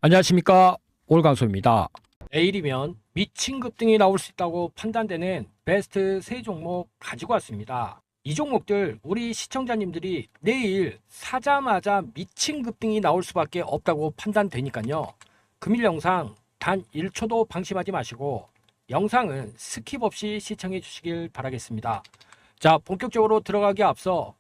안녕하십니까, 올강소입니다. 내일이면 미친 급등이 나올 수 있다고 판단되는 베스트 3종목 가지고 왔습니다. 이 종목들 우리 시청자님들이 내일 사자마자 미친 급등이 나올 수밖에 없다고 판단되니까요, 금일 영상 단 1초도 방심하지 마시고 영상은 스킵 없이 시청해 주시길 바라겠습니다. 자, 본격적으로 들어가기 앞서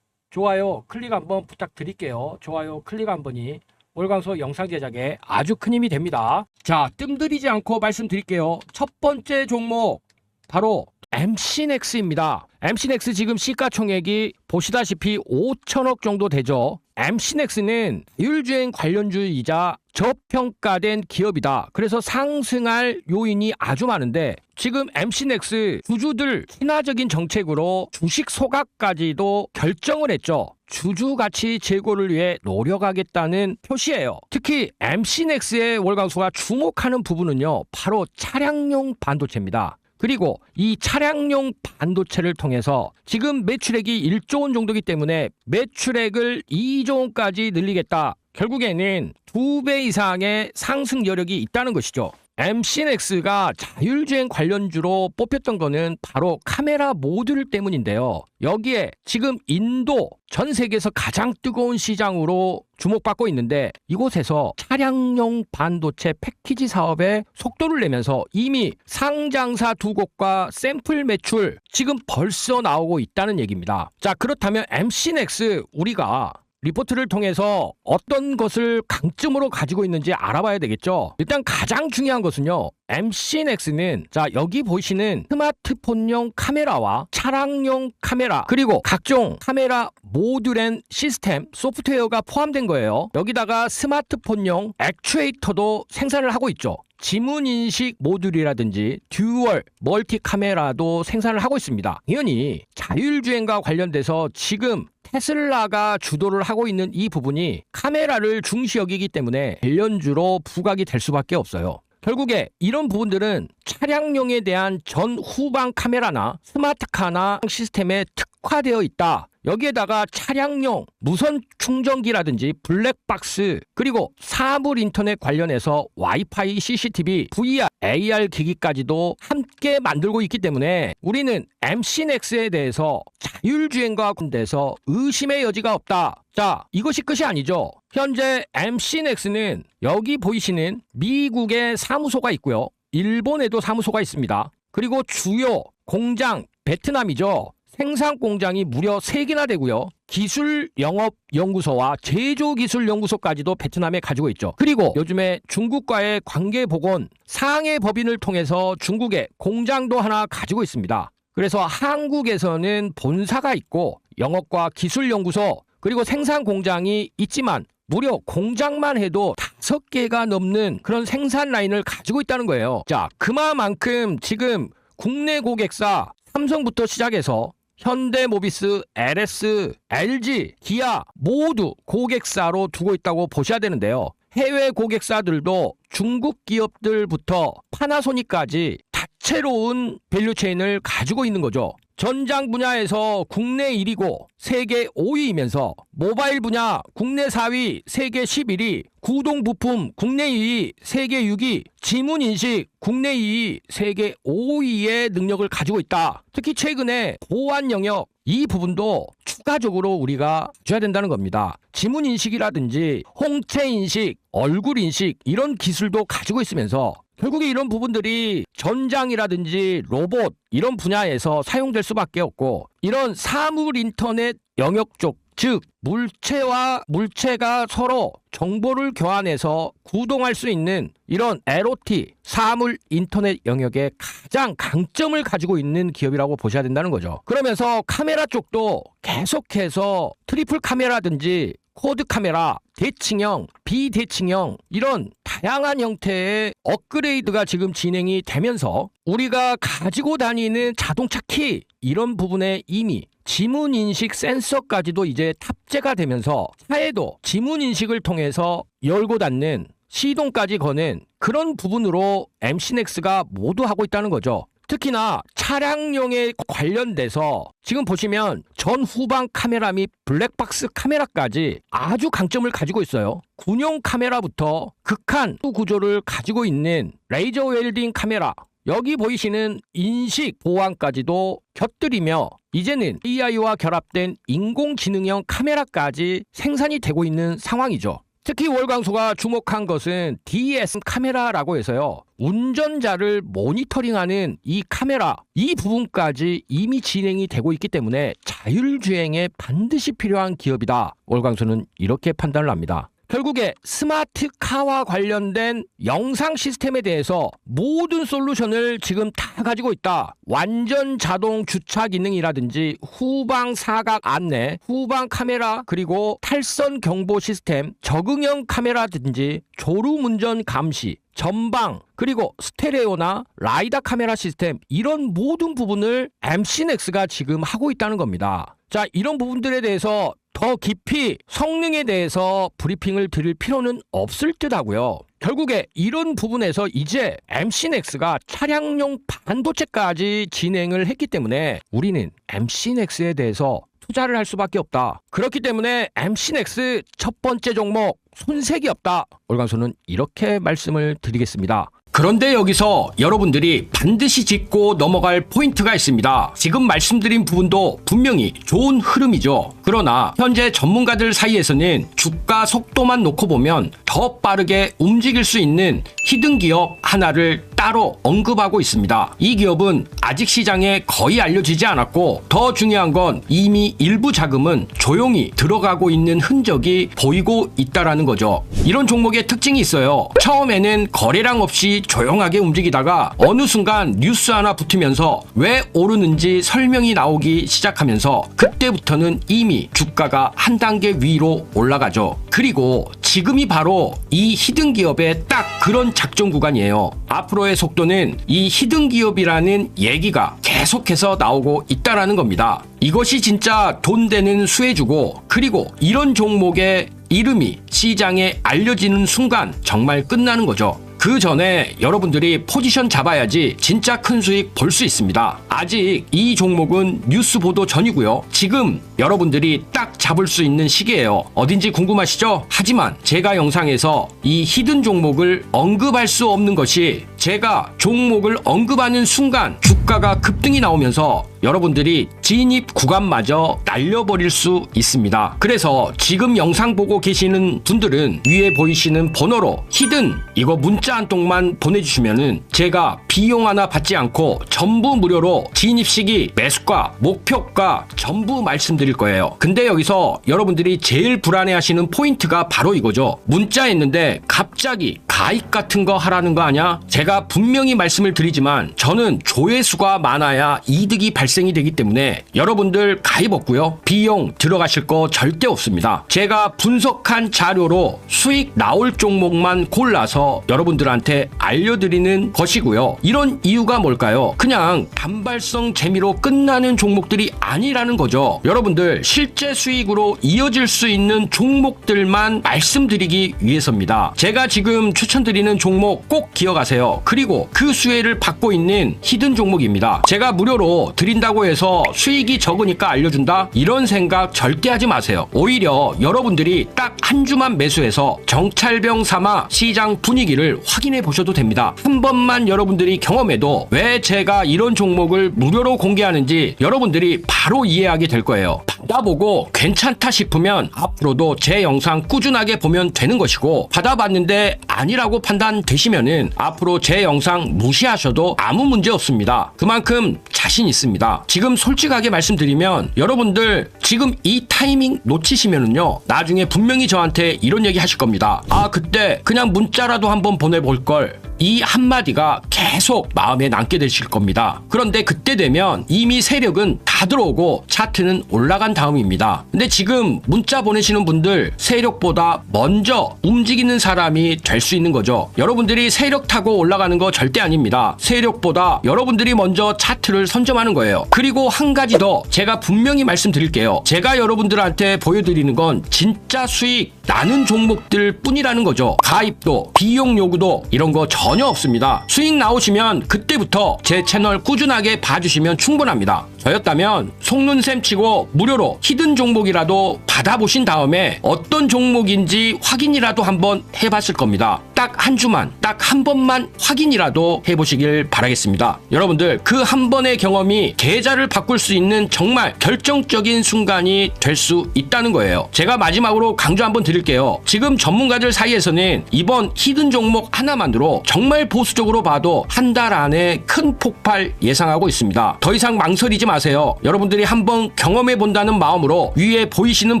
좋아요 클릭 한번 부탁드릴게요. 좋아요 클릭 한 번이 올강소 영상 제작에 아주 큰 힘이 됩니다. 자, 뜸들이지 않고 말씀드릴게요. 첫 번째 종목 바로 MC넥스입니다. MC넥스 지금 시가총액이 보시다시피 5천억 정도 되죠. MC넥스는 자율주행 관련주이자 저평가된 기업이다. 그래서 상승할 요인이 아주 많은데 지금 MC넥스 주주들 친화적인 정책으로 주식 소각까지도 결정을 했죠. 주주 가치 제고를 위해 노력하겠다는 표시예요. 특히 MC넥스의 월강수가 주목하는 부분은요, 바로 차량용 반도체입니다. 그리고 이 차량용 반도체를 통해서 지금 매출액이 1조 원 정도이기 때문에 매출액을 2조 원까지 늘리겠다. 결국에는 2배 이상의 상승 여력이 있다는 것이죠. MC넥스가 자율주행 관련주로 뽑혔던 거는 바로 카메라 모듈 때문인데요. 여기에 지금 인도 전 세계에서 가장 뜨거운 시장으로 주목받고 있는데 이곳에서 차량용 반도체 패키지 사업에 속도를 내면서 이미 상장사 2곳과 샘플 매출 지금 벌써 나오고 있다는 얘기입니다. 자, 그렇다면 MC넥스 우리가 리포트를 통해서 어떤 것을 강점으로 가지고 있는지 알아봐야 되겠죠. 일단 가장 중요한 것은요, MC넥스는 자, 여기 보시는 스마트폰용 카메라와 차량용 카메라 그리고 각종 카메라 모듈 시스템 소프트웨어가 포함된 거예요. 여기다가 스마트폰용 액추에이터도 생산을 하고 있죠. 지문인식 모듈이라든지 듀얼 멀티 카메라도 생산을 하고 있습니다. 당연히 자율주행과 관련돼서 지금 테슬라가 주도를 하고 있는 이 부분이 카메라를 중시 여기기 때문에 관련주로 부각이 될 수밖에 없어요. 결국에 이런 부분들은 차량용에 대한 전후방 카메라나 스마트카나 시스템에 특화되어 있다. 여기에다가 차량용 무선 충전기라든지 블랙박스 그리고 사물 인터넷 관련해서 와이파이, CCTV, VR, AR 기기까지도 함께 만들고 있기 때문에 우리는 MC넥스에 대해서 자율주행과 관련돼서 의심의 여지가 없다. 자, 이것이 끝이 아니죠. 현재 MC넥스는 여기 보이시는 미국에 사무소가 있고요. 일본에도 사무소가 있습니다. 그리고 주요 공장 베트남이죠. 생산 공장이 무려 3개나 되고요. 기술 영업 연구소와 제조 기술 연구소까지도 베트남에 가지고 있죠. 그리고 요즘에 중국과의 관계 복원 상해 법인을 통해서 중국에 공장도 하나 가지고 있습니다. 그래서 한국에서는 본사가 있고 영업과 기술 연구소 그리고 생산 공장이 있지만 무려 공장만 해도 5개가 넘는 그런 생산 라인을 가지고 있다는 거예요. 자, 그만큼 지금 국내 고객사 삼성부터 시작해서 현대모비스, LS, LG, 기아 모두 고객사로 두고 있다고 보셔야 되는데요. 해외 고객사들도 중국 기업들부터 파나소닉까지 다채로운 밸류체인을 가지고 있는 거죠. 전장 분야에서 국내 1위고 세계 5위이면서 모바일 분야 국내 4위, 세계 11위, 구동 부품 국내 2위, 세계 6위, 지문인식 국내 2위, 세계 5위의 능력을 가지고 있다. 특히 최근에 보안 영역 이 부분도 추가적으로 우리가 줘야 된다는 겁니다. 지문인식이라든지 홍채인식, 얼굴인식 이런 기술도 가지고 있으면서 결국에 이런 부분들이 전장이라든지 로봇 이런 분야에서 사용될 수밖에 없고 이런 사물 인터넷 영역 쪽, 즉 물체와 물체가 서로 정보를 교환해서 구동할 수 있는 이런 LOT 사물 인터넷 영역에 가장 강점을 가지고 있는 기업이라고 보셔야 된다는 거죠. 그러면서 카메라 쪽도 계속해서 트리플 카메라든지 쿼드 카메라, 대칭형, 비대칭형 이런 다양한 형태의 업그레이드가 지금 진행이 되면서 우리가 가지고 다니는 자동차 키 이런 부분에 이미 지문인식 센서까지도 이제 탑재가 되면서 차에도 지문인식을 통해서 열고 닫는 시동까지 거는 그런 부분으로 MC넥스가 모두 하고 있다는 거죠. 특히나 차량용에 관련돼서 지금 보시면 전후방 카메라 및 블랙박스 카메라까지 아주 강점을 가지고 있어요. 군용 카메라부터 극한 구조를 가지고 있는 레이저 웰딩 카메라, 여기 보이시는 인식 보안까지도 곁들이며 이제는 AI와 결합된 인공지능형 카메라까지 생산이 되고 있는 상황이죠. 특히 월광소가 주목한 것은 DES 카메라라고 해서요, 운전자를 모니터링하는 이 카메라, 이 부분까지 이미 진행이 되고 있기 때문에 자율주행에 반드시 필요한 기업이다, 월광소는 이렇게 판단을 합니다. 결국에 스마트카와 관련된 영상 시스템에 대해서 모든 솔루션을 지금 다 가지고 있다. 완전 자동 주차 기능이라든지 후방 사각 안내, 후방 카메라, 그리고 탈선 경보 시스템, 적응형 카메라든지 졸음 운전 감시, 전방, 그리고 스테레오나 라이다 카메라 시스템, 이런 모든 부분을 MC넥스가 지금 하고 있다는 겁니다. 자, 이런 부분들에 대해서 더 깊이 성능에 대해서 브리핑을 드릴 필요는 없을 듯 하고요. 결국에 이런 부분에서 이제 MC넥스가 차량용 반도체까지 진행을 했기 때문에 우리는 MC넥스에 대해서 투자를 할 수밖에 없다. 그렇기 때문에 MC넥스 첫 번째 종목 손색이 없다, 월광소는 이렇게 말씀을 드리겠습니다. 그런데 여기서 여러분들이 반드시 짚고 넘어갈 포인트가 있습니다. 지금 말씀드린 부분도 분명히 좋은 흐름이죠. 그러나 현재 전문가들 사이에서는 주가 속도만 놓고 보면 더 빠르게 움직일 수 있는 히든 기업 하나를 따로 언급하고 있습니다. 이 기업은 아직 시장에 거의 알려지지 않았고, 더 중요한 건 이미 일부 자금은 조용히 들어가고 있는 흔적이 보이고 있다라는 거죠. 이런 종목의 특징이 있어요. 처음에는 거래량 없이 조용하게 움직이다가 어느 순간 뉴스 하나 붙으면서 왜 오르는지 설명이 나오기 시작하면서 그때부터는 이미 주가가 한 단계 위로 올라가죠. 그리고 지금이 바로 이 히든 기업의 딱 그런 작전 구간이에요. 앞으로의 속도는 이 히든 기업이라는 얘기가 계속해서 나오고 있다라는 겁니다. 이것이 진짜 돈 되는 수혜주고, 그리고 이런 종목의 이름이 시장에 알려지는 순간 정말 끝나는 거죠. 그 전에 여러분들이 포지션 잡아야지 진짜 큰 수익 볼 수 있습니다. 아직 이 종목은 뉴스 보도 전이고요. 지금 여러분들이 딱 잡을 수 있는 시기예요. 어딘지 궁금하시죠? 하지만 제가 영상에서 이 히든 종목을 언급할 수 없는 것이, 제가 종목을 언급하는 순간 주가가 급등이 나오면서 여러분들이 진입 구간마저 날려버릴 수 있습니다. 그래서 지금 영상 보고 계시는 분들은 위에 보이시는 번호로 히든 이거 문자 한 통만 보내주시면은 제가 비용 하나 받지 않고 전부 무료로 진입 시기, 매수가, 목표가 전부 말씀드릴 거예요. 근데 여기서 여러분들이 제일 불안해하시는 포인트가 바로 이거죠. 문자 했는데 갑자기 가입 같은 거 하라는 거 아냐? 제가 분명히 말씀을 드리지만 저는 조회수가 많아야 이득이 발생이 되기 때문에 여러분들 가입 없고요. 비용 들어가실 거 절대 없습니다. 제가 분석한 자료로 수익 나올 종목만 골라서 여러분들한테 알려드리는 것이고요. 이런 이유가 뭘까요? 그냥 단발성 재미로 끝나는 종목들이 아니라는 거죠. 여러분들 실제 수익으로 이어질 수 있는 종목들만 말씀드리기 위해서입니다. 제가 지금 추천드리는 종목 꼭 기억하세요. 그리고 그 수혜를 받고 있는 히든 종목입니다. 제가 무료로 드린다고 해서 수익이 적으니까 알려준다? 이런 생각 절대 하지 마세요. 오히려 여러분들이 딱 한 주만 매수해서 정찰병 삼아 시장 분위기를 확인해 보셔도 됩니다. 한 번만 여러분들이 경험해도 왜 제가 이런 종목을 무료로 공개하는지 여러분들이 바로 이해하게 될 거예요. 받아보고 괜찮다 싶으면 앞으로도 제 영상 꾸준하게 보면 되는 것이고, 받아봤는데 아니라고 판단되시면은 앞으로 제 영상 무시하셔도 아무 문제 없습니다. 그만큼 자신 있습니다. 지금 솔직하게 말씀드리면 여러분들 지금 이 타이밍 놓치시면은요, 나중에 분명히 저한테 이런 얘기 하실 겁니다. 아, 그때 그냥 문자라도 한번 보내볼 걸. 이 한마디가 계속 마음에 남게 되실 겁니다. 그런데 그때 되면 이미 세력은 다 들어오고 차트는 올라간 다음입니다. 근데 지금 문자 보내시는 분들 세력보다 먼저 움직이는 사람이 될 수 있는 거죠. 여러분들이 세력 타고 올라가는 거 절대 아닙니다. 세력보다 여러분들이 먼저 차트를 선점하는 거예요. 그리고 한 가지 더 제가 분명히 말씀드릴게요. 제가 여러분들한테 보여드리는 건 진짜 수익 나는 종목들 뿐이라는 거죠. 가입도, 비용 요구도 이런 거 전혀 전혀 없습니다. 수익 나오시면 그때부터 제 채널 꾸준하게 봐주시면 충분합니다. 저였다면 속눈샘 치고 무료로 히든 종목이라도 받아보신 다음에 어떤 종목인지 확인이라도 한번 해봤을 겁니다. 딱 한 주만, 딱 한 번만 확인이라도 해보시길 바라겠습니다. 여러분들 그 한 번의 경험이 계좌를 바꿀 수 있는 정말 결정적인 순간이 될 수 있다는 거예요. 제가 마지막으로 강조 한번 드릴게요. 지금 전문가들 사이에서는 이번 히든 종목 하나만으로 정말 보수적으로 봐도 한 달 안에 큰 폭발 예상하고 있습니다. 더 이상 망설이지 마세요. 여러분들이 한번 경험해 본다는 마음으로 위에 보이시는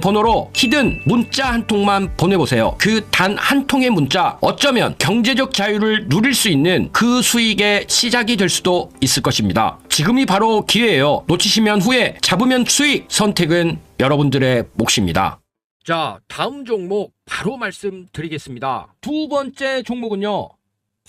번호로 히든 문자 한 통만 보내보세요. 그 단 한 통의 문자, 어쩌면 경제적 자유를 누릴 수 있는 그 수익의 시작이 될 수도 있을 것입니다. 지금이 바로 기회예요. 놓치시면 후회, 잡으면 수익. 선택은 여러분들의 몫입니다. 자, 다음 종목 바로 말씀드리겠습니다. 두 번째 종목은요,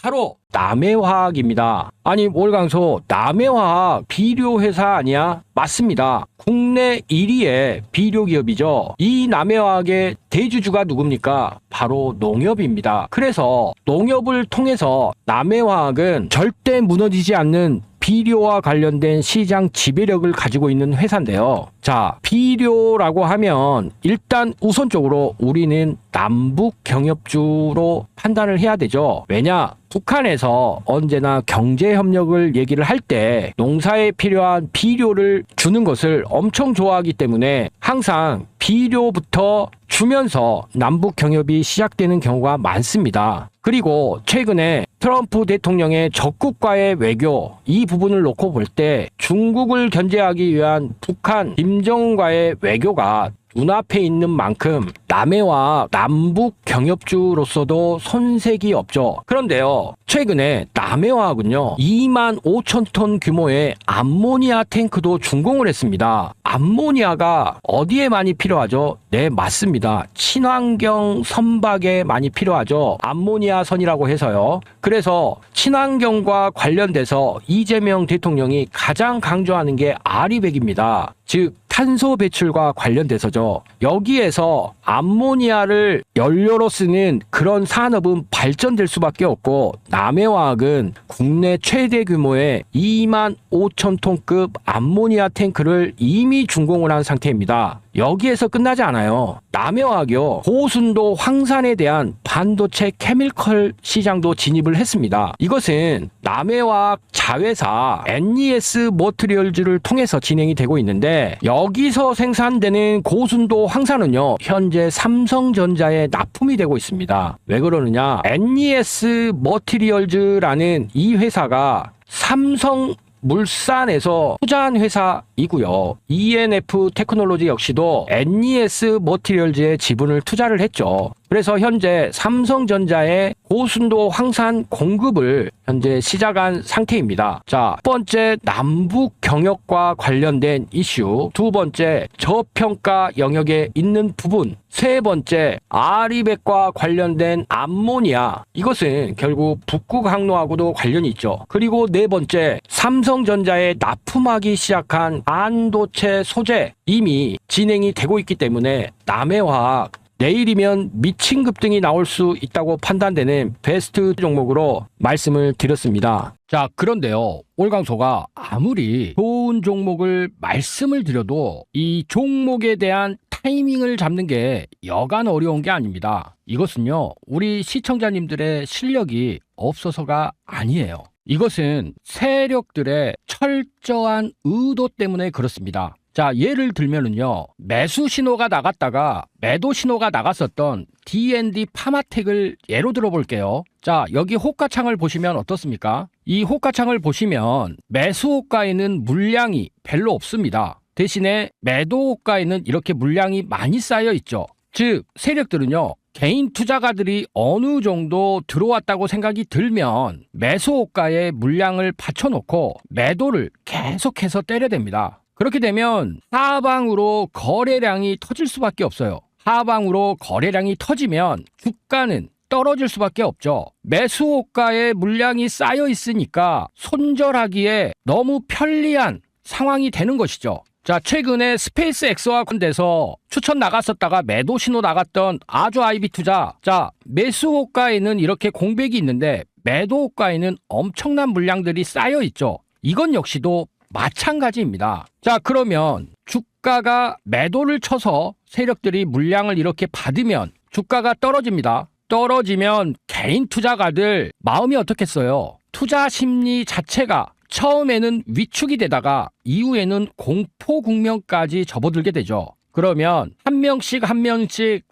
바로 남해화학입니다. 아니 올강소, 남해화학 비료회사 아니야? 맞습니다. 국내 1위의 비료기업이죠. 이 남해화학의 대주주가 누굽니까? 바로 농협입니다. 그래서 농협을 통해서 남해화학은 절대 무너지지 않는 비료와 관련된 시장 지배력을 가지고 있는 회사인데요. 자, 비료라고 하면 일단 우선적으로 우리는 남북 경협주로 판단을 해야 되죠. 왜냐? 북한에서 언제나 경제협력을 얘기를 할 때 농사에 필요한 비료를 주는 것을 엄청 좋아하기 때문에 항상 비료부터 주면서 남북 경협이 시작되는 경우가 많습니다. 그리고 최근에 트럼프 대통령의 적국과의 외교, 이 부분을 놓고 볼 때 중국을 견제하기 위한 북한 김정은과의 외교가 눈앞에 있는 만큼 남해와 남북 경협주로서도 손색이 없죠. 그런데요, 최근에 남해화학은요 25,000톤 규모의 암모니아 탱크도 준공을 했습니다. 암모니아가 어디에 많이 필요하죠? 네, 맞습니다. 친환경 선박에 많이 필요하죠. 암모니아 선이라고 해서요. 그래서 친환경과 관련돼서 이재명 대통령이 가장 강조하는 게 아리백입니다. 즉 탄소 배출과 관련돼서죠. 여기에서 암모니아를 연료로 쓰는 그런 산업은 발전될 수밖에 없고, 남해화학은 국내 최대 규모의 25,000톤급 암모니아 탱크를 이미 준공을 한 상태입니다. 여기에서 끝나지 않아요. 남해화학이요, 고순도 황산에 대한 반도체 케미컬 시장도 진입을 했습니다. 이것은 남해화학 자회사 NES 머티리얼즈를 통해서 진행이 되고 있는데, 여기서 생산되는 고순도 황산은요 현재 삼성전자에 납품이 되고 있습니다. 왜 그러느냐? NES 머티리얼즈라는 이 회사가 삼성 물산에서 투자한 회사이고요. ENF 테크놀로지 역시도 NES 머티리얼즈에 지분을 투자를 했죠. 그래서 현재 삼성전자의 고순도 황산 공급을 현재 시작한 상태입니다. 자, 첫 번째 남북 경협과 관련된 이슈, 두 번째 저평가 영역에 있는 부분, 세 번째 아리백과 관련된 암모니아, 이것은 결국 북극 항로하고도 관련이 있죠. 그리고 네 번째 삼성전자에 납품하기 시작한 반도체 소재, 이미 진행이 되고 있기 때문에 남해화학 내일이면 미친 급등이 나올 수 있다고 판단되는 베스트 종목으로 말씀을 드렸습니다. 자, 그런데요, 올강소가 아무리 좋은 종목을 말씀을 드려도 이 종목에 대한 타이밍을 잡는 게 여간 어려운 게 아닙니다. 이것은요, 우리 시청자님들의 실력이 없어서가 아니에요. 이것은 세력들의 철저한 의도 때문에 그렇습니다. 자, 예를 들면은요, 매수 신호가 나갔다가 매도 신호가 나갔었던 D&D 파마텍을 예로 들어볼게요. 자, 여기 호가창을 보시면 어떻습니까? 이 호가창을 보시면 매수 호가에는 물량이 별로 없습니다. 대신에 매도 호가에는 이렇게 물량이 많이 쌓여 있죠. 즉, 세력들은요, 개인 투자가들이 어느 정도 들어왔다고 생각이 들면 매수 호가에 물량을 받쳐놓고 매도를 계속해서 때려댑니다. 그렇게 되면 하방으로 거래량이 터질 수밖에 없어요. 하방으로 거래량이 터지면 주가는 떨어질 수밖에 없죠. 매수 호가에 물량이 쌓여 있으니까 손절하기에 너무 편리한 상황이 되는 것이죠. 자, 최근에 스페이스 X와 관련돼서 추천 나갔었다가 매도 신호 나갔던 아주 아이비 투자. 자, 매수 호가에는 이렇게 공백이 있는데 매도가에는 엄청난 물량들이 쌓여 있죠. 이건 역시도 마찬가지입니다. 자, 그러면 주가가 매도를 쳐서 세력들이 물량을 이렇게 받으면 주가가 떨어집니다. 떨어지면 개인 투자가들 마음이 어떻겠어요? 투자 심리 자체가 처음에는 위축이 되다가 이후에는 공포 국면까지 접어들게 되죠. 그러면 한 명씩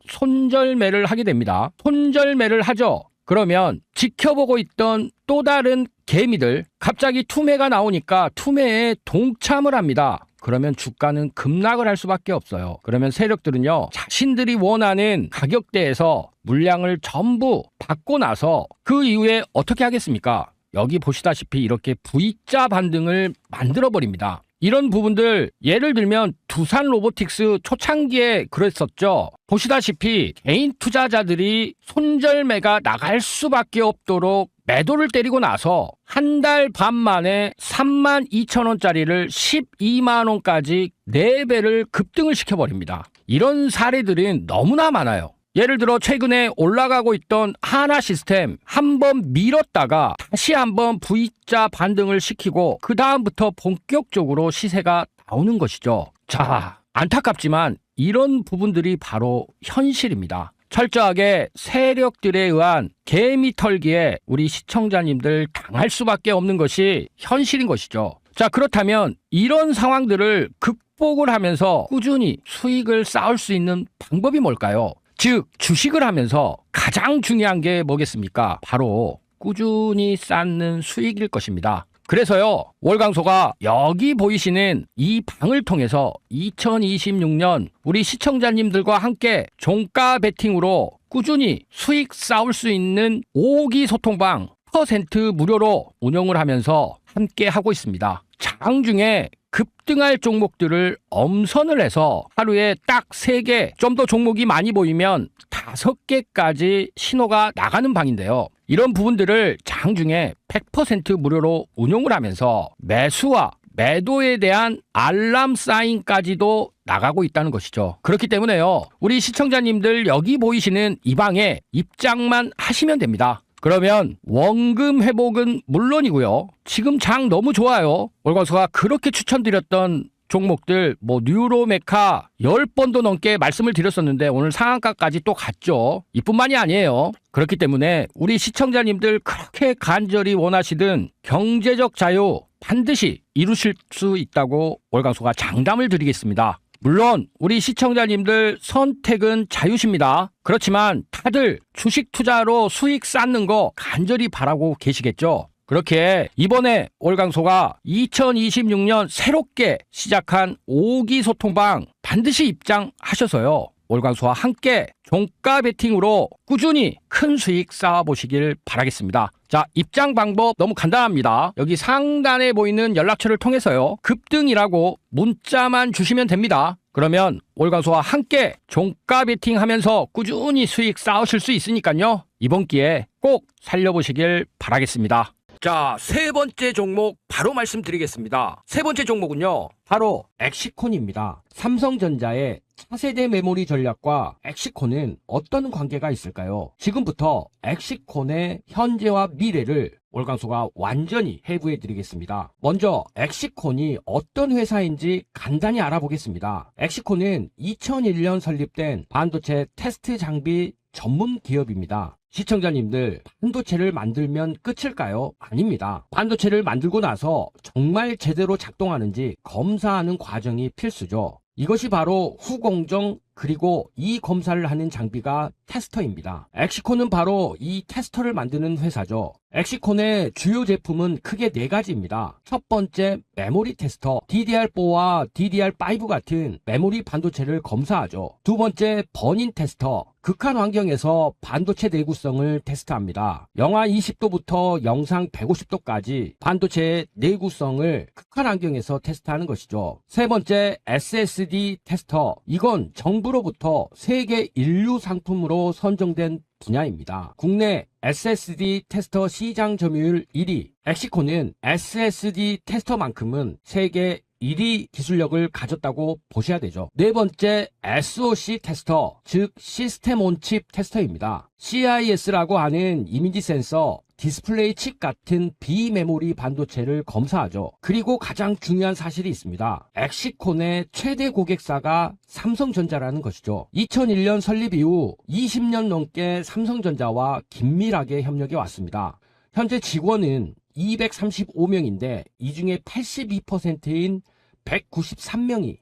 손절매를 하게 됩니다. 손절매를 하죠. 그러면 지켜보고 있던 또 다른 개미들 갑자기 투매가 나오니까 투매에 동참을 합니다. 그러면 주가는 급락을 할 수밖에 없어요. 그러면 세력들은요, 자신들이 원하는 가격대에서 물량을 전부 받고 나서 그 이후에 어떻게 하겠습니까? 여기 보시다시피 이렇게 V자 반등을 만들어버립니다. 이런 부분들 예를 들면 두산 로보틱스 초창기에 그랬었죠. 보시다시피 개인 투자자들이 손절매가 나갈 수밖에 없도록 매도를 때리고 나서 한 달 반 만에 32,000원짜리를 12만원까지 4배를 급등을 시켜버립니다. 이런 사례들은 너무나 많아요. 예를 들어 최근에 올라가고 있던 하나시스템 한번 밀었다가 다시 한번 V자 반등을 시키고 그 다음부터 본격적으로 시세가 나오는 것이죠. 자, 안타깝지만 이런 부분들이 바로 현실입니다. 철저하게 세력들에 의한 개미 털기에 우리 시청자님들 당할 수밖에 없는 것이 현실인 것이죠. 자, 그렇다면 이런 상황들을 극복을 하면서 꾸준히 수익을 쌓을 수 있는 방법이 뭘까요? 즉, 주식을 하면서 가장 중요한 게 뭐겠습니까? 바로 꾸준히 쌓는 수익일 것입니다. 그래서요, 월광소가 여기 보이시는 이 방을 통해서 2026년 우리 시청자님들과 함께 종가 베팅으로 꾸준히 수익 쌓을 수 있는 5기 소통방 % 무료로 운영을 하면서 함께 하고 있습니다. 장중에 급등할 종목들을 엄선을 해서 하루에 딱 3개, 좀 더 종목이 많이 보이면 5개까지 신호가 나가는 방인데요. 이런 부분들을 장중에 100% 무료로 운용을 하면서 매수와 매도에 대한 알람 사인까지도 나가고 있다는 것이죠. 그렇기 때문에요, 우리 시청자님들 여기 보이시는 이 방에 입장만 하시면 됩니다. 그러면 원금 회복은 물론이고요. 지금 장 너무 좋아요. 월광소가 그렇게 추천드렸던 종목들 뉴로메카 10번도 넘게 말씀을 드렸었는데 오늘 상한가까지 또 갔죠. 이뿐만이 아니에요. 그렇기 때문에 우리 시청자님들 그렇게 간절히 원하시던 경제적 자유 반드시 이루실 수 있다고 월광소가 장담을 드리겠습니다. 물론 우리 시청자님들 선택은 자유십니다. 그렇지만 다들 주식 투자로 수익 쌓는 거 간절히 바라고 계시겠죠. 그렇게 이번에 월광소가 2026년 새롭게 시작한 5기 소통방 반드시 입장하셔서요, 월광소와 함께 종가 베팅으로 꾸준히 큰 수익 쌓아보시길 바라겠습니다. 자, 입장 방법 너무 간단합니다. 여기 상단에 보이는 연락처를 통해서요, 급등이라고 문자만 주시면 됩니다. 그러면 월광소와 함께 종가 베팅하면서 꾸준히 수익 쌓으실 수 있으니까요, 이번 기회에 꼭 살려보시길 바라겠습니다. 자, 3번째 종목 바로 말씀드리겠습니다. 3번째 종목은요, 바로 엑시콘입니다. 삼성전자의 차세대 메모리 전략과 엑시콘은 어떤 관계가 있을까요? 지금부터 엑시콘의 현재와 미래를 월광소가 완전히 해부해 드리겠습니다. 먼저 엑시콘이 어떤 회사인지 간단히 알아보겠습니다. 엑시콘은 2001년 설립된 반도체 테스트 장비 전문 기업입니다. 시청자님들, 반도체를 만들면 끝일까요? 아닙니다. 반도체를 만들고 나서 정말 제대로 작동하는지 검사하는 과정이 필수죠. 이것이 바로 후공정 그리고 이 검사를 하는 장비가 테스터입니다. 엑시콘은 바로 이 테스터를 만드는 회사죠. 엑시콘의 주요 제품은 크게 4가지입니다. 첫 번째, 메모리 테스터, DDR4와 DDR5 같은 메모리 반도체를 검사하죠. 두 번째, 버닝 테스터, 극한 환경에서 반도체 내구성을 테스트합니다. 영하 20도부터 영상 150도까지 반도체의 내구성을 극한 환경에서 테스트하는 것이죠. 세 번째, SSD 테스터, 이건 정부로부터 세계 인류 상품으로 선정된 분야입니다. 국내 SSD 테스터 시장 점유율 1위, 엑시콘은 SSD 테스터만큼은 세계 1위 기술력을 가졌다고 보셔야 되죠. 네 번째, SoC 테스터, 즉 시스템 온 칩 테스터입니다. CIS라고 하는 이미지 센서, 디스플레이 칩 같은 비메모리 반도체를 검사하죠. 그리고 가장 중요한 사실이 있습니다. 엑시콘의 최대 고객사가 삼성전자라는 것이죠. 2001년 설립 이후 20년 넘게 삼성전자와 긴밀하게 협력해 왔습니다. 현재 직원은 235명인데 이 중에 82%인 193명이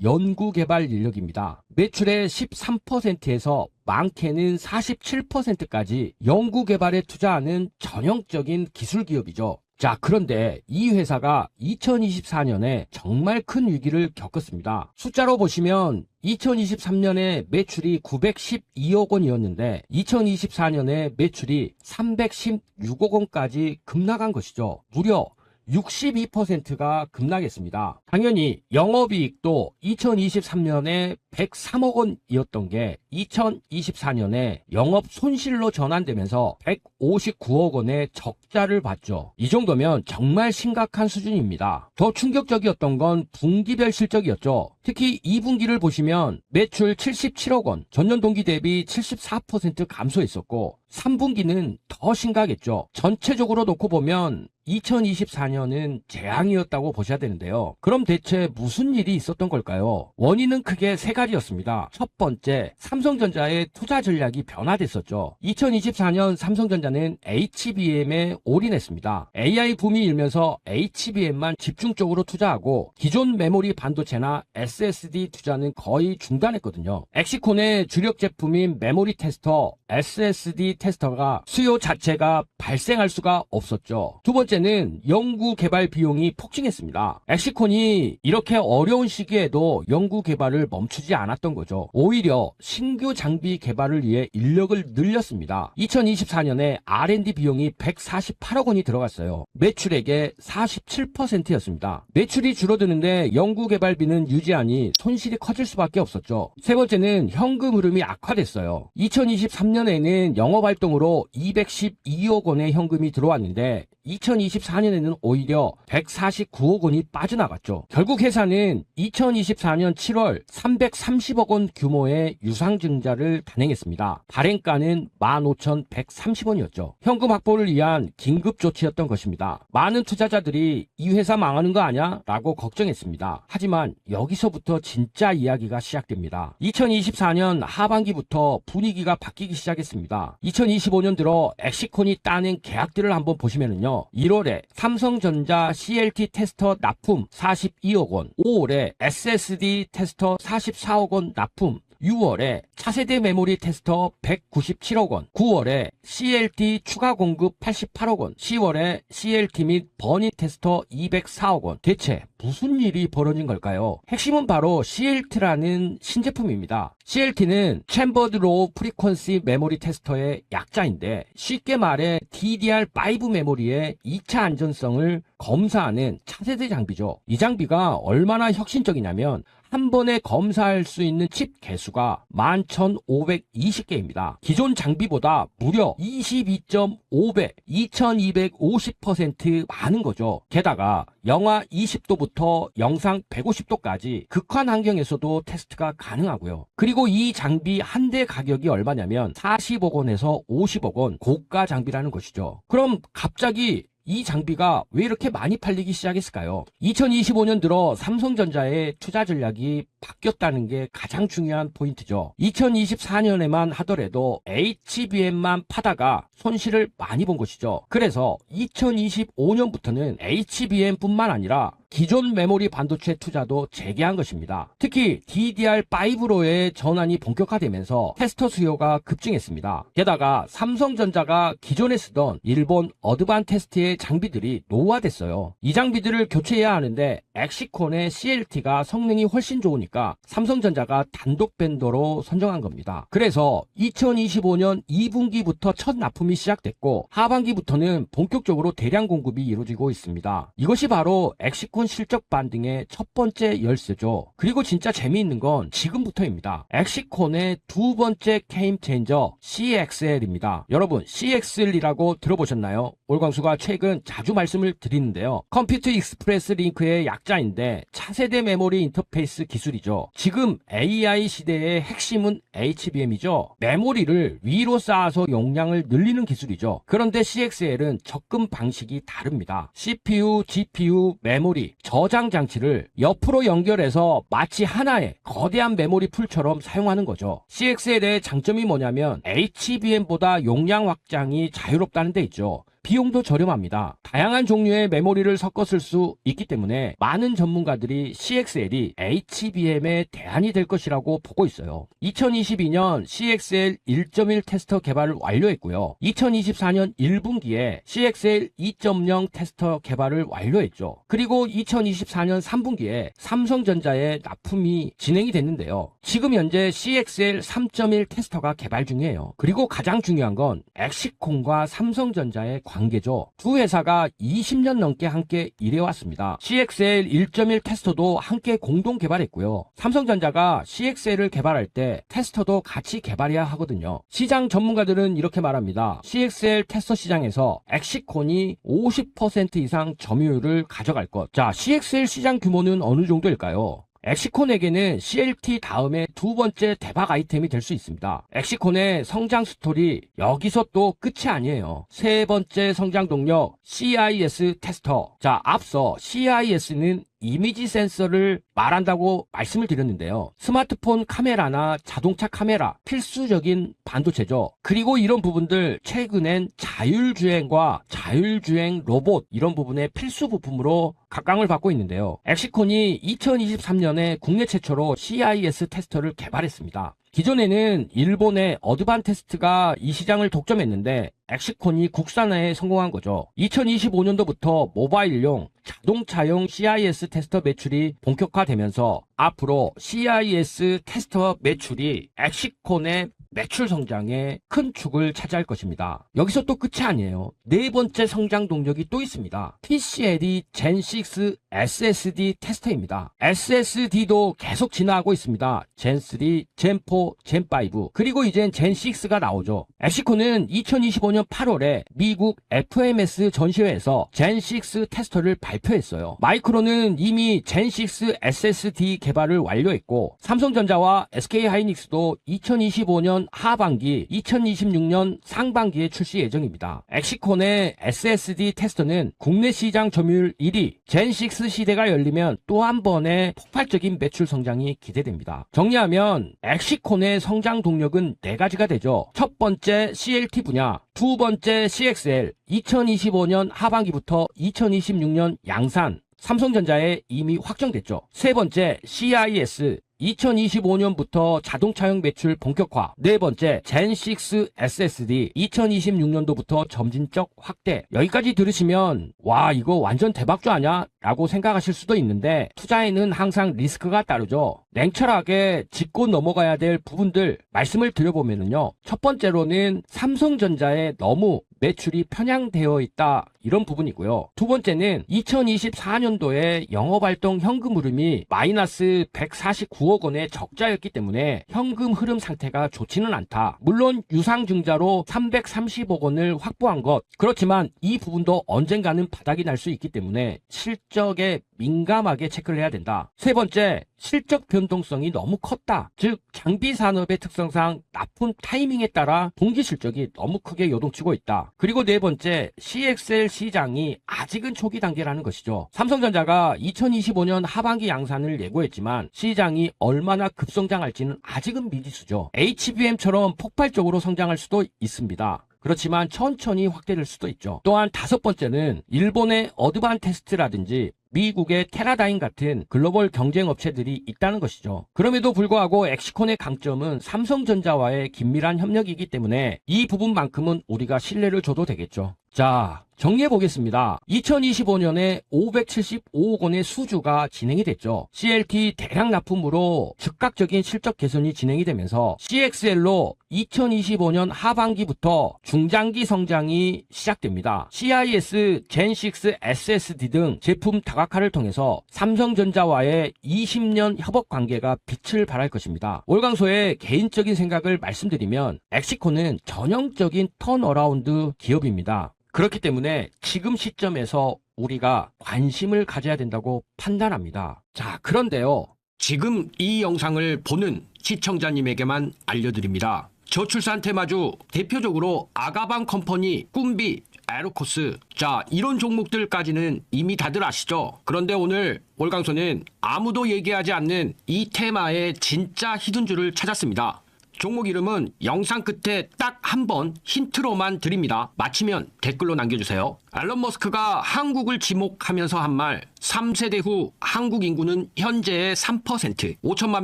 연구개발 인력입니다. 매출의 13%에서 많게는 47%까지 연구개발에 투자하는 전형적인 기술기업이죠. 자, 그런데 이 회사가 2024년에 정말 큰 위기를 겪었습니다. 숫자로 보시면 2023년에 매출이 912억 원이었는데 2024년에 매출이 316억 원까지 급락한 것이죠. 무려 62%가 급락했습니다. 당연히 영업이익도 2023년에 103억 원이었던 게 2024년에 영업 손실로 전환되면서 159억 원의 적자를 봤죠. 이 정도면 정말 심각한 수준입니다. 더 충격적이었던 건 분기별 실적이었죠. 특히 2분기를 보시면 매출 77억 원, 전년 동기 대비 74% 감소했었고 3분기는 더 심각했죠. 전체적으로 놓고 보면 2024년은 재앙이었다고 보셔야 되는데요. 그럼 대체 무슨 일이 있었던 걸까요? 원인은 크게 세 가지였습니다. 첫 번째, 삼성전자의 투자 전략이 변화됐었죠. 2024년 삼성전자는 HBM에 올인했습니다. AI 붐이 일면서 HBM만 집중적으로 투자하고 기존 메모리 반도체나 SSD 투자는 거의 중단했거든요. 엑시콘의 주력 제품인 메모리 테스터, SSD 테스터가 수요 자체가 발생할 수가 없었죠. 두 번째는 연구 개발 비용이 폭증했습니다. 엑시콘이 이렇게 어려운 시기에도 연구 개발을 멈추지 않았던 거죠. 오히려 신규 장비 개발을 위해 인력을 늘렸습니다. 2024년에 R&D 비용이 148억 원이 들어갔어요. 매출액의 47%였습니다. 매출이 줄어드는데 연구 개발비는 유지하니 손실이 커질 수밖에 없었죠. 세 번째는 현금 흐름이 악화됐어요. 2023년에는 영업활동으로 212억 원의 현금이 들어왔는데 2024년에는 오히려 149억 원이 빠져나갔죠. 결국 회사는 2024년 7월 330억 원 규모의 유상증자를 단행했습니다. 발행가는 15,130원이었죠. 현금 확보를 위한 긴급 조치였던 것입니다. 많은 투자자들이 이 회사 망하는 거 아니야? 라고 걱정했습니다. 하지만 여기서부터 진짜 이야기가 시작됩니다. 2024년 하반기부터 분위기가 바뀌기 시작했습니다. 2025년 들어 엑시콘이 따낸 계약들을 한번 보시면은요. 1월에 삼성전자 CLT 테스터 납품 42억 원, 5월에 SSD 테스터 44억 원 납품, 6월에 차세대 메모리 테스터 197억 원, 9월에 CLT 추가 공급 88억 원, 10월에 CLT 및 버니 테스터 204억 원. 대체 무슨 일이 벌어진 걸까요? 핵심은 바로 CLT라는 신제품입니다. CLT는 챔버드 로우 프리퀀시 메모리 테스터의 약자인데 쉽게 말해 DDR5 메모리의 2차 안전성을 검사하는 차세대 장비죠. 이 장비가 얼마나 혁신적이냐면 한 번에 검사할 수 있는 칩 개수가 11,520개입니다. 기존 장비보다 무려 22.5배, 2250% 많은 거죠. 게다가 영하 20도부터 영상 150도까지 극한 환경에서도 테스트가 가능하고요. 그리고 이 장비 한 대 가격이 얼마냐면 40억 원에서 50억 원 고가 장비라는 것이죠. 그럼 갑자기 이 장비가 왜 이렇게 많이 팔리기 시작했을까요? 2025년 들어 삼성전자의 투자 전략이 바뀌었다는 게 가장 중요한 포인트죠. 2024년에만 하더라도 HBM만 파다가 손실을 많이 본 것이죠. 그래서 2025년부터는 HBM뿐만 아니라 기존 메모리 반도체 투자도 재개한 것입니다. 특히 DDR5로의 전환이 본격화되면서 테스터 수요가 급증했습니다. 게다가 삼성전자가 기존에 쓰던 일본 어드반테스트의 장비들이 노후화됐어요. 이 장비들을 교체해야 하는데 엑시콘의 CLT가 성능이 훨씬 좋으니까 삼성전자가 단독 벤더로 선정한 겁니다. 그래서 2025년 2분기부터 첫 납품이 시작됐고 하반기부터는 본격적으로 대량 공급이 이루어지고 있습니다. 이것이 바로 엑시콘 실적 반등의 첫 번째 열쇠죠. 그리고 진짜 재미있는 건 지금부터입니다. 엑시콘의 두 번째 게임 체인저 CXL입니다. 여러분 CXL이라고 들어보셨나요? 올광수가 최근 자주 말씀을 드리는데요. 컴퓨터 익스프레스 링크의 약자인데 차세대 메모리 인터페이스 기술이죠. 지금 AI 시대의 핵심은 HBM이죠. 메모리를 위로 쌓아서 용량을 늘리는 기술이죠. 그런데 CXL은 접근 방식이 다릅니다. CPU, GPU, 메모리, 저장 장치를 옆으로 연결해서 마치 하나의 거대한 메모리 풀처럼 사용하는 거죠. CXL의 장점이 뭐냐면 HBM보다 용량 확장이 자유롭다는 데 있죠. 비용도 저렴합니다. 다양한 종류의 메모리를 섞어 쓸 수 있기 때문에 많은 전문가들이 CXL이 HBM의 대안이 될 것이라고 보고 있어요. 2022년 CXL 1.1 테스터 개발을 완료했고요. 2024년 1분기에 CXL 2.0 테스터 개발을 완료했죠. 그리고 2024년 3분기에 삼성전자의 납품이 진행이 됐는데요. 지금 현재 CXL 3.1 테스터가 개발 중이에요. 그리고 가장 중요한 건 엑시콘과 삼성전자의 관계죠. 두 회사가 20년 넘게 함께 일해왔습니다. CXL 1.1 테스터도 함께 공동 개발했고요. 삼성전자가 CXL을 개발할 때 테스터도 같이 개발해야 하거든요. 시장 전문가들은 이렇게 말합니다. CXL 테스터 시장에서 엑시콘이 50% 이상 점유율을 가져갈 것. 자, CXL 시장 규모는 어느 정도일까요? 엑시콘에게는 CLT 다음에 두 번째 대박 아이템이 될 수 있습니다. 엑시콘의 성장 스토리 여기서 또 끝이 아니에요. 세 번째 성장 동력 CIS 테스터. 자, 앞서 CIS는 이미지 센서를 말한다고 말씀을 드렸는데요. 스마트폰 카메라나 자동차 카메라 필수적인 반도체죠. 그리고 이런 부분들 최근엔 자율주행과 자율주행 로봇 이런 부분의 필수 부품으로 각광을 받고 있는데요. 엑시콘이 2023년에 국내 최초로 CIS 테스터를 개발했습니다. 기존에는 일본의 어드반테스트가 이 시장을 독점했는데 엑시콘이 국산화에 성공한 거죠. 2025년도부터 모바일용 자동차용 CIS 테스터 매출이 본격화되면서 앞으로 CIS 테스터 매출이 엑시콘의 매출 성장에 큰 축을 차지할 것입니다. 여기서 또 끝이 아니에요. 네 번째 성장 동력이 또 있습니다. TCL이 Gen6 SSD 테스터입니다. SSD도 계속 진화하고 있습니다. Gen3, Gen4, Gen5 그리고 이젠 Gen6가 나오죠. 엑시콘은 2025년 8월에 미국 FMS 전시회에서 Gen6 테스터를 발표했어요. 마이크론은 이미 Gen6 SSD 개발을 완료했고 삼성전자와 SK하이닉스도 2025년 하반기, 2026년 상반기에 출시 예정입니다. 엑시콘의 SSD 테스터는 국내 시장 점유율 1위, Gen6 시대가 열리면 또 한 번의 폭발적인 매출 성장이 기대됩니다. 정리하면 엑시콘의 성장 동력은 네 가지가 되죠. 첫 번째 CLT 분야, 두 번째 CXL, 2025년 하반기부터 2026년 양산, 삼성전자에 이미 확정됐죠. 세 번째 CIS, 2025년부터 자동차용 매출 본격화. 네 번째, Gen6 SSD 2026년도부터 점진적 확대. 여기까지 들으시면 와, 이거 완전 대박주 아냐? 라고 생각하실 수도 있는데 투자에는 항상 리스크가 따르죠. 냉철하게 짚고 넘어가야 될 부분들 말씀을 드려보면요. 첫 번째로는 삼성전자에 너무 매출이 편향되어 있다 이런 부분이고요. 두 번째는 2024년도에 영업활동 현금 흐름이 마이너스 149억 원의 적자였기 때문에 현금 흐름 상태가 좋지는 않다. 물론 유상증자로 330억 원을 확보한 것 그렇지만 이 부분도 언젠가는 바닥이 날 수 있기 때문에 실적에 민감하게 체크를 해야 된다. 세 번째, 실적 변동성이 너무 컸다. 즉 장비 산업의 특성상 납품 타이밍에 따라 분기 실적이 너무 크게 요동치고 있다. 그리고 네 번째, CXL 시장이 아직은 초기 단계라는 것이죠. 삼성전자가 2025년 하반기 양산을 예고했지만 시장이 얼마나 급성장할지는 아직은 미지수죠. HBM처럼 폭발적으로 성장할 수도 있습니다. 그렇지만 천천히 확대될 수도 있죠. 또한 다섯 번째는 일본의 어드반테스트라든지 미국의 테라다임 같은 글로벌 경쟁 업체들이 있다는 것이죠. 그럼에도 불구하고 엑시콘의 강점은 삼성전자와의 긴밀한 협력이기 때문에 이 부분만큼은 우리가 신뢰를 줘도 되겠죠. 자, 정리해 보겠습니다. 2025년에 575억 원의 수주가 진행이 됐죠. CLT 대량 납품으로 즉각적인 실적 개선이 진행이 되면서 CXL로 2025년 하반기부터 중장기 성장이 시작됩니다. CIS, Gen6 SSD 등 제품 다각화를 통해서 삼성전자와의 20년 협업 관계가 빛을 발할 것입니다. 올강소의 개인적인 생각을 말씀드리면 엑시콘은 전형적인 턴어라운드 기업입니다. 그렇기 때문에 지금 시점에서 우리가 관심을 가져야 된다고 판단합니다. 자, 그런데요. 지금 이 영상을 보는 시청자님에게만 알려드립니다. 저출산 테마주 대표적으로 아가방 컴퍼니, 꿈비, 에로코스, 자, 이런 종목들까지는 이미 다들 아시죠? 그런데 오늘 월강소는 아무도 얘기하지 않는 이 테마의 진짜 히든주를 찾았습니다. 종목 이름은 영상 끝에 딱 한 번 힌트로만 드립니다. 맞히면 댓글로 남겨주세요. 앨런 머스크가 한국을 지목하면서 한 말, 3세대 후 한국 인구는 현재의 3%, 5천만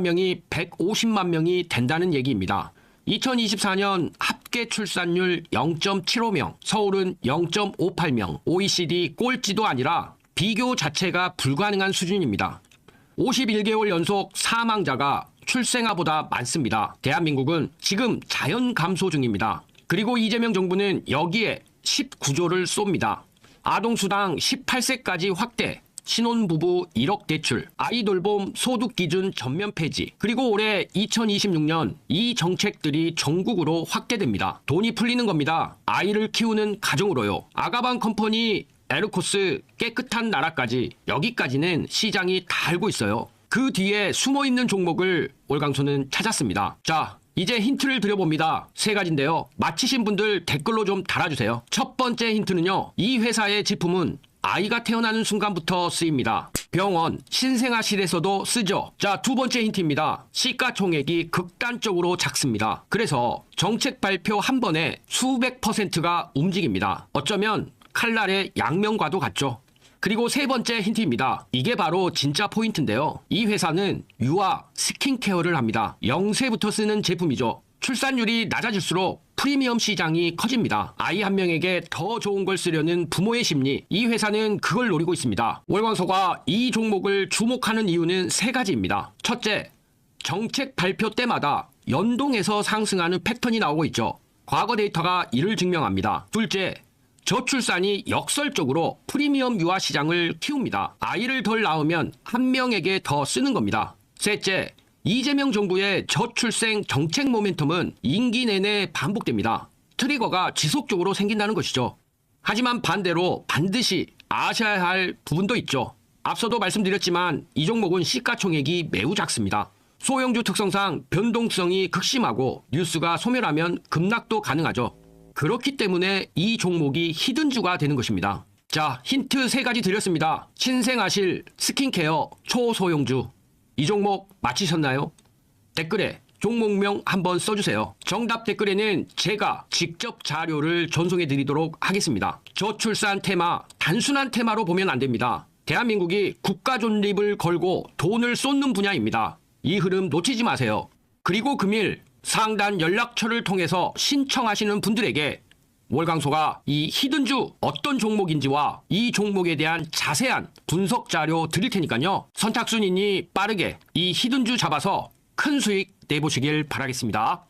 명이 150만 명이 된다는 얘기입니다. 2024년 합계 출산율 0.75명, 서울은 0.58명, OECD 꼴찌도 아니라 비교 자체가 불가능한 수준입니다. 51개월 연속 사망자가 출생아보다 많습니다. 대한민국은 지금 자연 감소 중입니다. 그리고 이재명 정부는 여기에 19조를 쏩니다. 아동수당 18세까지 확대, 신혼부부 1억 대출, 아이돌봄 소득기준 전면 폐지, 그리고 올해 2026년 이 정책들이 전국으로 확대됩니다. 돈이 풀리는 겁니다. 아이를 키우는 가정으로요. 아가방 컴퍼니, 에르코스, 깨끗한 나라까지, 여기까지는 시장이 다 알고 있어요. 그 뒤에 숨어있는 종목을 월강소는 찾았습니다. 자, 이제 힌트를 드려봅니다. 세 가지인데요. 맞히신 분들 댓글로 좀 달아주세요. 첫 번째 힌트는요. 이 회사의 제품은 아이가 태어나는 순간부터 쓰입니다. 병원, 신생아실에서도 쓰죠. 자, 두 번째 힌트입니다. 시가총액이 극단적으로 작습니다. 그래서 정책 발표 한 번에 수백 %가 움직입니다. 어쩌면 칼날의 양면과도 같죠. 그리고 세 번째 힌트입니다. 이게 바로 진짜 포인트인데요. 이 회사는 유아 스킨케어를 합니다. 0세부터 쓰는 제품이죠. 출산율이 낮아질수록 프리미엄 시장이 커집니다. 아이 한 명에게 더 좋은 걸 쓰려는 부모의 심리, 이 회사는 그걸 노리고 있습니다. 월광소가 이 종목을 주목하는 이유는 세 가지입니다. 첫째, 정책 발표 때마다 연동해서 상승하는 패턴이 나오고 있죠. 과거 데이터가 이를 증명합니다. 둘째, 저출산이 역설적으로 프리미엄 유아 시장을 키웁니다. 아이를 덜 낳으면 한 명에게 더 쓰는 겁니다. 셋째, 이재명 정부의 저출생 정책 모멘텀은 임기 내내 반복됩니다. 트리거가 지속적으로 생긴다는 것이죠. 하지만 반대로 반드시 아셔야 할 부분도 있죠. 앞서도 말씀드렸지만 이 종목은 시가총액이 매우 작습니다. 소형주 특성상 변동성이 극심하고 뉴스가 소멸하면 급락도 가능하죠. 그렇기 때문에 이 종목이 히든주가 되는 것입니다. 자, 힌트 세 가지 드렸습니다. 신생아실, 스킨케어, 초소형주. 이 종목 맞히셨나요? 댓글에 종목명 한번 써주세요. 정답 댓글에는 제가 직접 자료를 전송해 드리도록 하겠습니다. 저출산 테마, 단순한 테마로 보면 안 됩니다. 대한민국이 국가 존립을 걸고 돈을 쏟는 분야입니다. 이 흐름 놓치지 마세요. 그리고 금일 상단 연락처를 통해서 신청하시는 분들에게 월강소가 이 히든주 어떤 종목인지와 이 종목에 대한 자세한 분석 자료 드릴 테니까요. 선착순이니 빠르게 이 히든주 잡아서 큰 수익 내보시길 바라겠습니다.